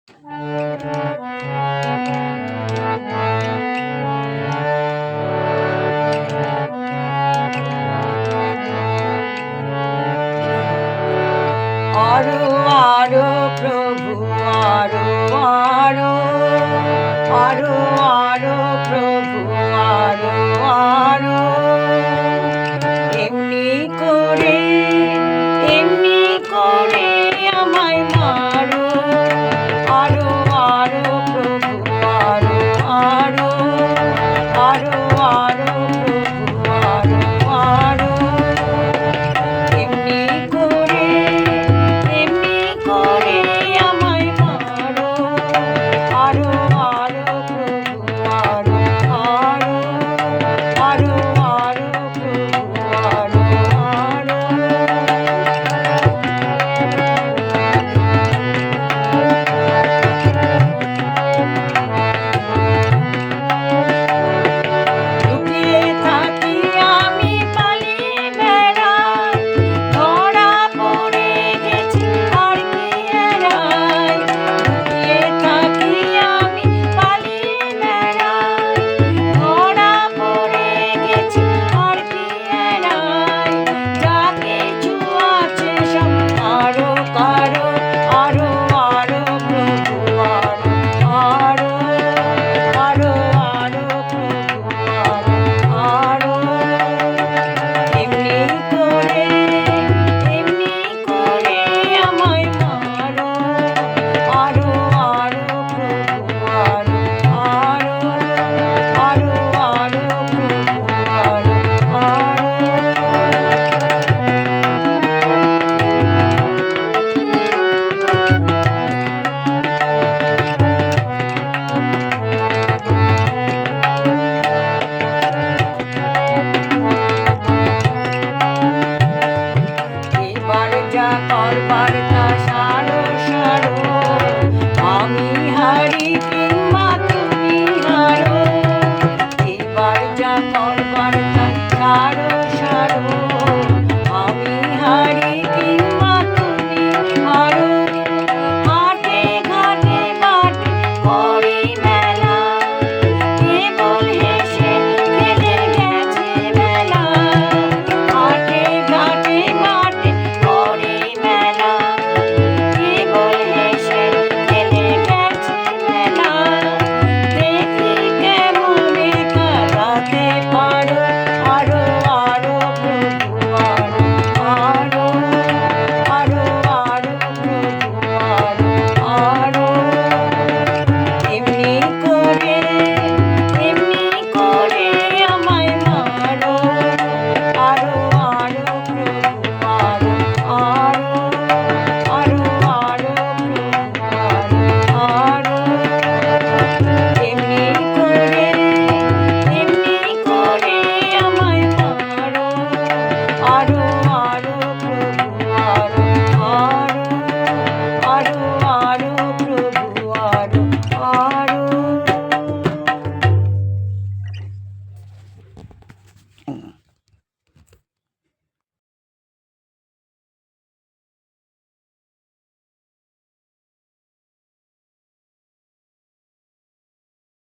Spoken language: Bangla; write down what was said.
আরো আরো প্রভু আরো আরো আরো আরো প্রভু আরো আরো এমনি করে এমনি করে আমায় মারো আরো আরো প্রভু আরো আরো আরো আরো প্রভু আরো আরো এমনি করে এমনি করে আমায় মারো আরো আরো প্রভু আরো আরো আরো আরো প্রভু আরো আরো লুকিয়ে থাকি আমি পালিয়ে বেড়াই ধরা পড়ে গেছি আর কি এড়াই লুকিয়ে থাকি আমি পালিয়ে বেড়াই ধরা পড়ে গেছি আর কি এড়াই যা কিছু আছে সব আরো কারো আরো আরো প্রভু আরো আরো আরো আরো প্রভু আরো আরো এমনি করে আমায় মারো আরো আরো প্রভু আরো আরো আরো আরো প্রভু আরো আরো এবার যা করবার তা সারো সারো আমি হারি কিংবা তুমি হারো এবার যা করবার তা সারো সারো আমি হারি কিংবা তুমি হারো হাটে ঘাটে বাটে করি মেলা কেবল হেসে খেলে গেছে বেলা হাটে ঘাটে বাটে করি মেলা কেবল হেসে খেলে গেছে বেলা দেখি কেমনে কাটাতে পারো আরো আরো প্রভু আরো আরো আরো আরো প্রভু আরো আরো এমনি করে আমায় মারো আরো আরো প্রভু আরো আরো আরো আরো প্রভু আরো আরো এমনি করে আমায় মারো আরো